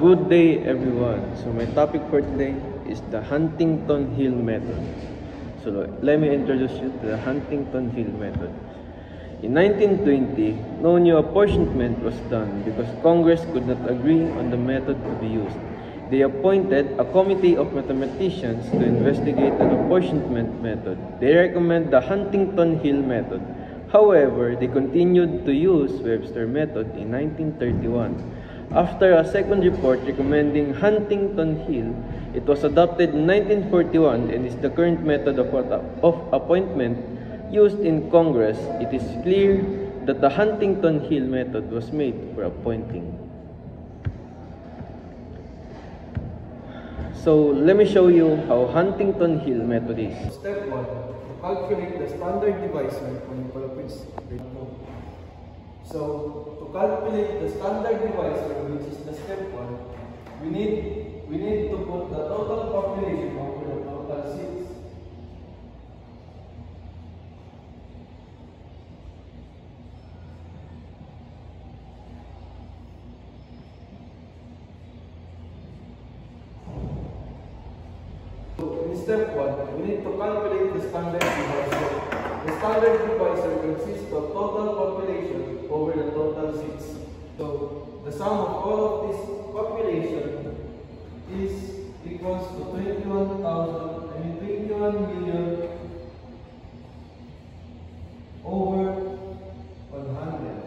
Good day everyone. So my topic for today is the Huntington Hill method. So let me introduce you to the Huntington Hill method. In 1920, no new apportionment was done because Congress could not agree on the method to be used. They appointed a committee of mathematicians to investigate an apportionment method. They recommend the Huntington Hill method. However, they continued to use Webster method in 1931. After a second report recommending Huntington Hill, it was adopted in 1941 and is the current method of appointment used in Congress. It is clear that the Huntington Hill method was made for appointing. So let me show you how Huntington Hill method is. Step 1. To calculate the standard divisor for the Philippines. So to calculate the standard divisor, which is the step 1, we need to put the total population over the total seats. So in step 1, we need to calculate the standard divisor. The standard divisor consists of total population over the total seats. So the sum of all of this population is equals to 21 million over 100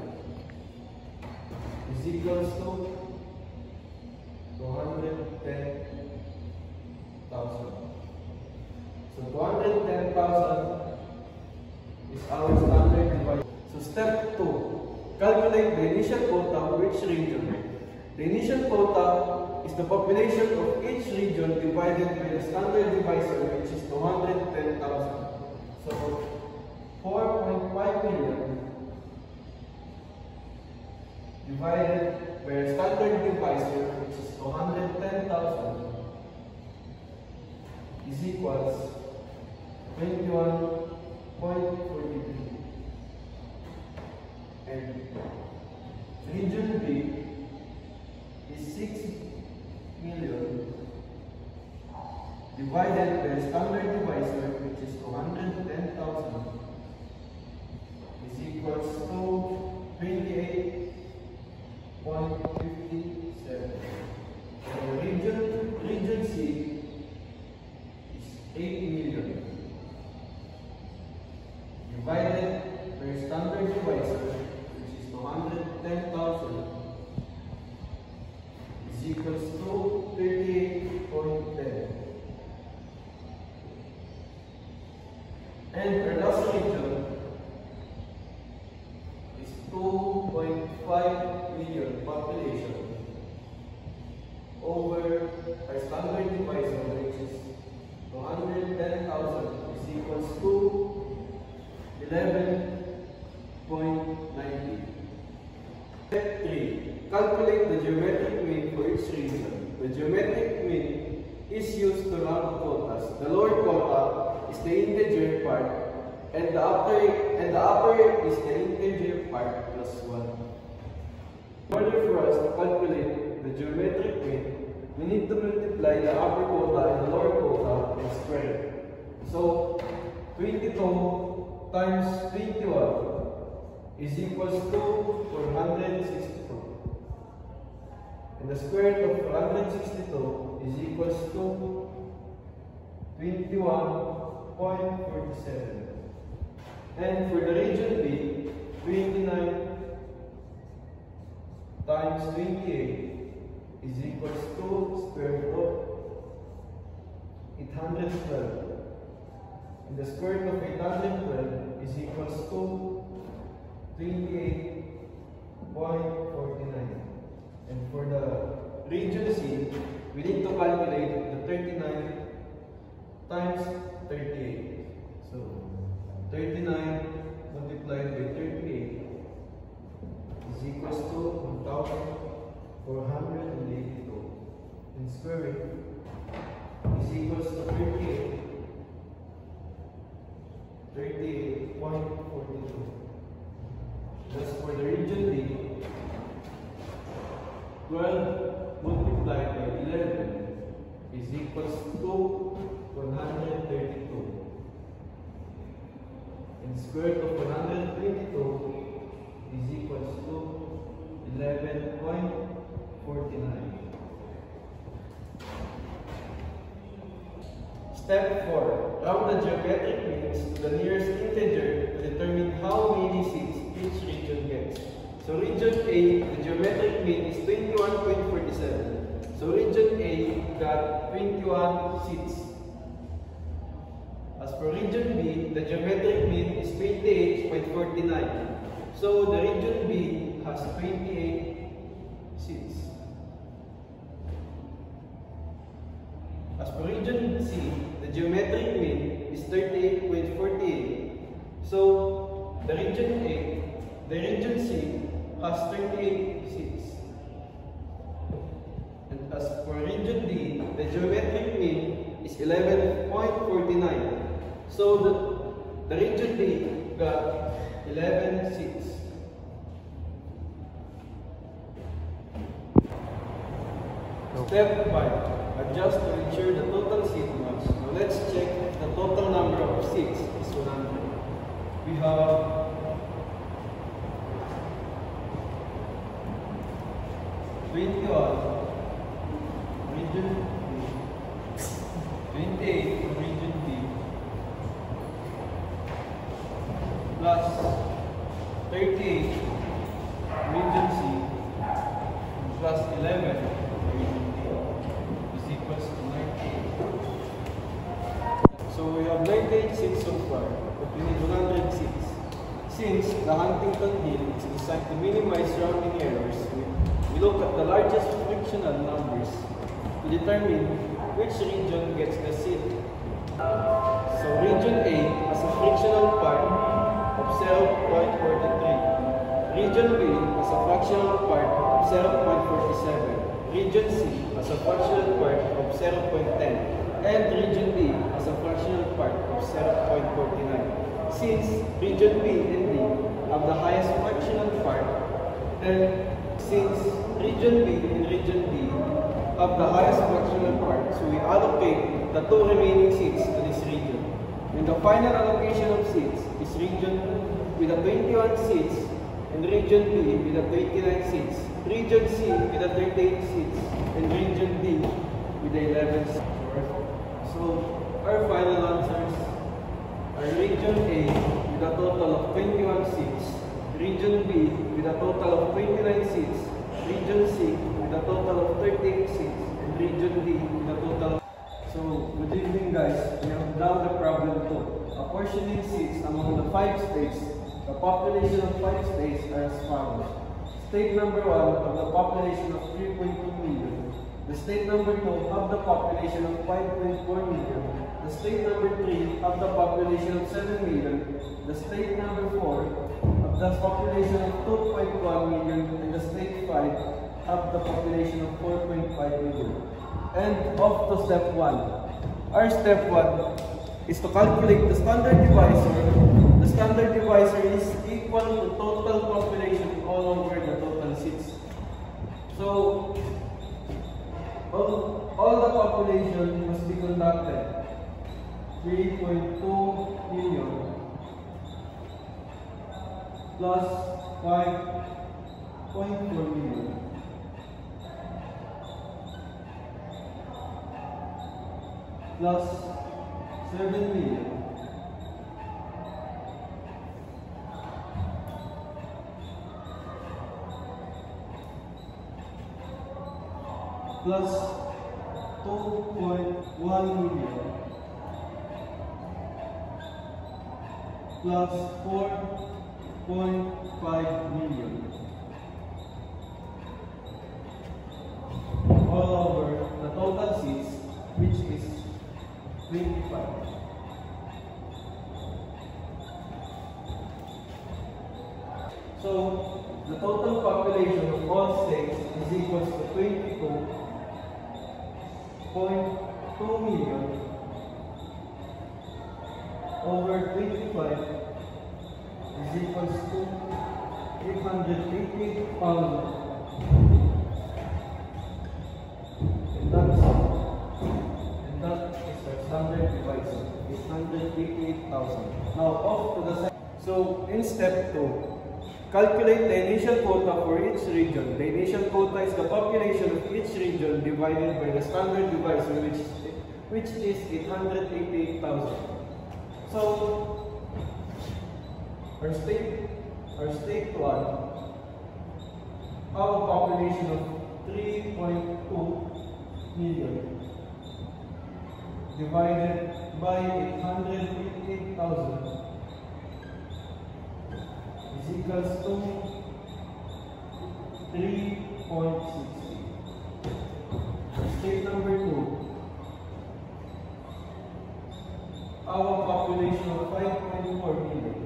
is equals to 210,000. So 210,000 is our standard divisor. So step 2, calculate the initial quota for each region. The initial quota is the population of each region divided by the standard divisor, which is 210,000. So 4.5 million divided by the standard divisor, which is 210,000, is equals 21.43. And region B is 6 million divided by the standard divisor, which is 210,000, is equals to 28.57. So region C is 8 million divided by the standard divisor, which is 210,000, is equals to 38.10. And our last region is 2.5 million population over our standard divisor, which is 210,000, is equals to 11.90. Step 3. Calculate the geometric mean for each region. The geometric mean is used to round quotas. The lower quota is the integer part, and the upper is the integer part plus 1. In order for us to calculate the geometric mean, we need to multiply the upper quota and the lower quota and square it. So 22 times 21 is equals to 462. And the square root of 462 is equals to 21.47. And for the region B, 29 times 28 is equals to square root of 812. And the square root of 812 is equals to 28.49. And for the region C, we need to calculate the 39 times 38. So 39 multiplied by 38 is equals to 1,482. And square root is equals to 38.42. Thus for the region D, 12 multiplied multiplied by 11 is equals to 132. And square root of 122 is equals to 11.49. Step 4. Round the geometric means to the nearest integer to determine how many seats each region gets. So region A, the geometric mean is 21.47. So region A got 21 seats. As for region B, the geometric mean is 28.49. So the region B has 28 seats. As for region C, the geometric mean is 38.48. So the region C has 38 seats. And as for region D, the geometric mean is 11.49. So the region D got 11 seats. Step 5. Adjust to ensure the total seat match. Now let's check the total number of seats is 100. We have 21 region B, 28 region B, plus 38 region C, plus 11 region D is equals to 98. So we have 98 seats so far, but we need 100 seats. Since the Huntington Hill is designed to minimize rounding errors, we look at the largest frictional numbers to determine which region gets the seat. So region A has a frictional part of 0.43. Region B has a fractional part of 0.47. Region C has a fractional part of 0.10. And region D has a fractional part of 0.49. Since region B and D have the highest fractional part, and since region B and region D have the highest fractional part, so we allocate the two remaining seats to this region. And the final allocation of seats is region with the 21 seats and region B with the 29 seats, region C with the 38 seats, and region D with the 11 seats. So our final answers are region A with a total of 21 seats, region B with a total of 29 seats, region C with a total of 38 seats, and region D with a total of... So, good evening guys. We have done the problem 2. Apportioning seats among the 5 states. The population of 5 states are as follows. State number 1 of the population of 3.2 million. The state number 2 of the population of 5.4 million. The state number 3 of the population of 7 million. The state number 4 of the population of 2.1 million. And the state 5 of the population of 4.5 million. And off to step 1. Our step 1 is to calculate the standard divisor. The standard divisor is equal to total population all over the total seats. So, all the population must be conducted. 3.2 million plus 5.4 million plus 7 million plus 2.1 million plus 4.5 million all over the total seats, which is 25. So the total population of all states is equals to 22.2 million over 25 is equals to 880,000. And that is our standard divisor, 888,000. Now off to the side. So in step 2, calculate the initial quota for each region. The initial quota is the population of each region divided by the standard divisor, which is 888,000. So our state 1 have a population of 3.2 million divided by 888,000 is equals to 3.60. State number 2, our population of 5.4 million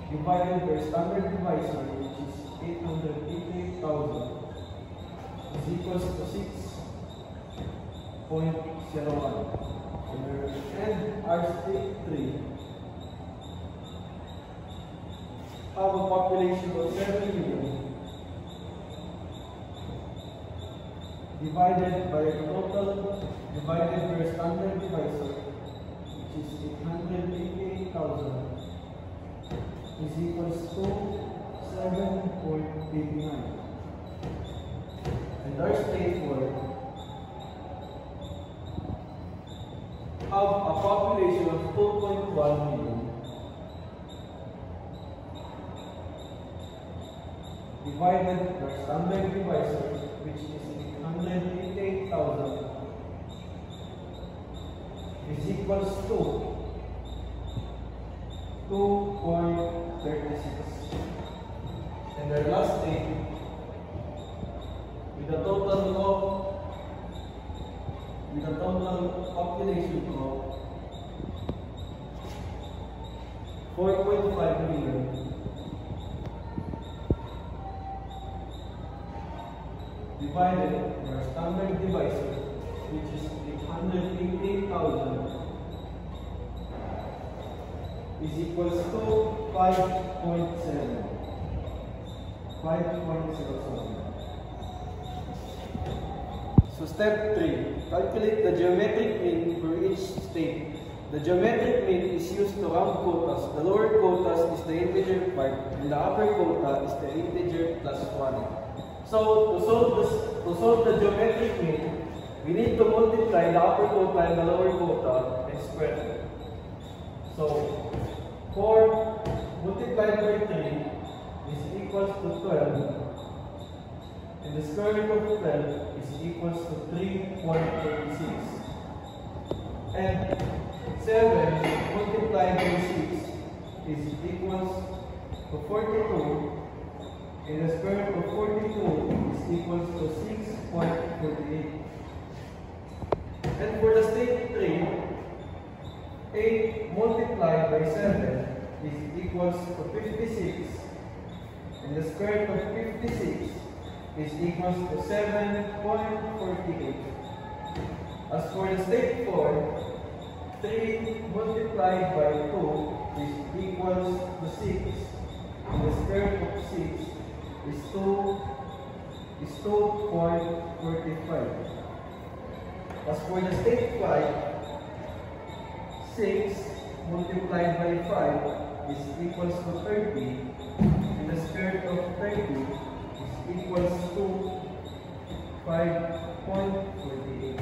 divided by standard divisor, which is 888,000 is equals to 6.01. And our state 3 have a population of 7 million divided by a total divided by a standard divisor, which is 888,000 is equals to 7.89. And our state 4 have a population of 2.1 million divided by standard divisor, which is 888,000 is equals to 2.36. And our last state, with a total population of 4.5 million divided by our standard divisor, which is 888,000 is equals to 5.07. So step 3, calculate the geometric mean for each state. The geometric mean is used to round quotas. The lower quotas is the integer part, and the upper quota is the integer plus 1. So to solve the geometric mean, we need to multiply the upper quota and the lower quota and spread it. So 4 multiplied by 3 is equals to 12, and the square root of 12 is equals to 3.36. And 7 multiplied by 6 is equals to 42, and the square root of 42 is equals to 6.48. And for the state 3, 8 multiplied by 7 is equals to 56, and the square root of 56 is equals to 7.48. As for the state 4, 3 multiplied by 2 is equals to 6, and the square root of 6 is 2.45. As for the state 5, 6 multiplied by 5 is equals to 30, and the square root of 30 is equals to 5.48.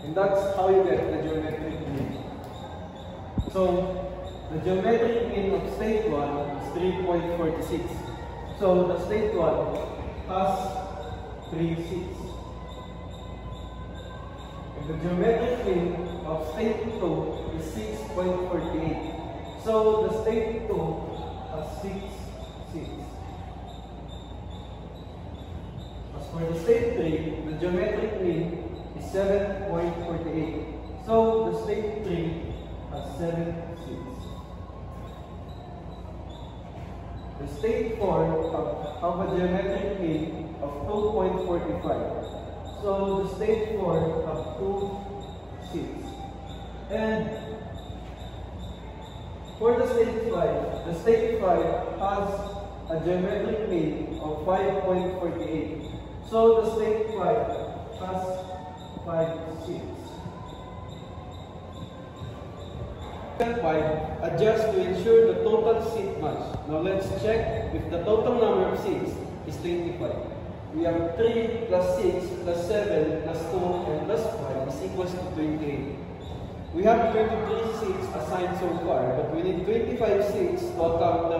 And that's how you get the geometric mean. So the geometric mean of state 1 is 3.46. So the state 1 has 3 seats. The geometric mean of state 2 is 6.48. So the state 2 has 6 seats. As for the state 3, the geometric mean is 7.48. So the state 3 has 7 seats. The state 4 have a geometric mean of 2.45. So the state 4 have 2 seats. And for the state 5 has a geometric mean of 5.48. So the state 5 has 5 seats. Step 5, adjust to ensure the total seat match. Now let's check if the total number of seats is 25. We have 3 plus 6 plus 7 plus 2 and plus 5 is equals to 28. We have 23 seats assigned so far, but we need 25 seats to account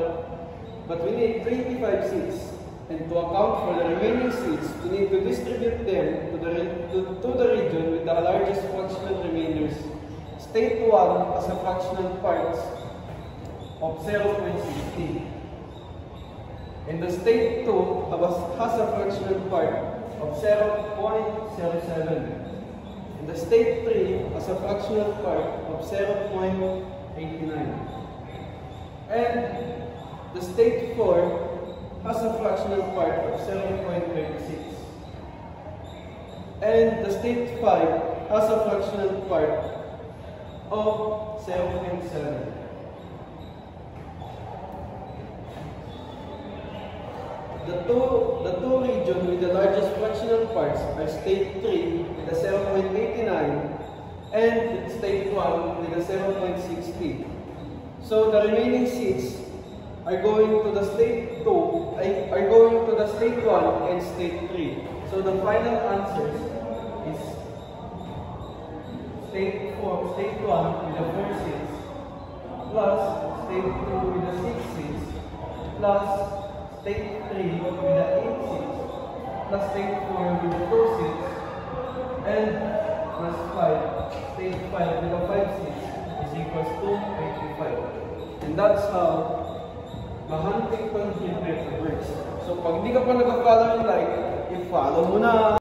and to account for the remaining seats, we need to distribute them to the region with the largest fractional remainders. State 1 as a fractional parts of 0.60. And the state 2 has a fractional part of 0.07. And the state 3 has a fractional part of 0.89. And the state 4 has a fractional part of 0.36. And the state 5 has a fractional part of 0.7. The two regions with the largest fractional parts are state 3 with a 0.89 and state 1 with a 0.60. So the remaining seats are going to the state 2, are going to the state 1 and state 3. So the final answer is state 1 with the 4 seats plus state 2 with the 6 seats plus state 3 with the 8 seats plus state 4 with the 2 seats and plus 5, state 5 with the 5 seats is equals to 85. And that's how the Huntington Hill method works. So pag di ka pa nag-follow yung like, i-follow mo na!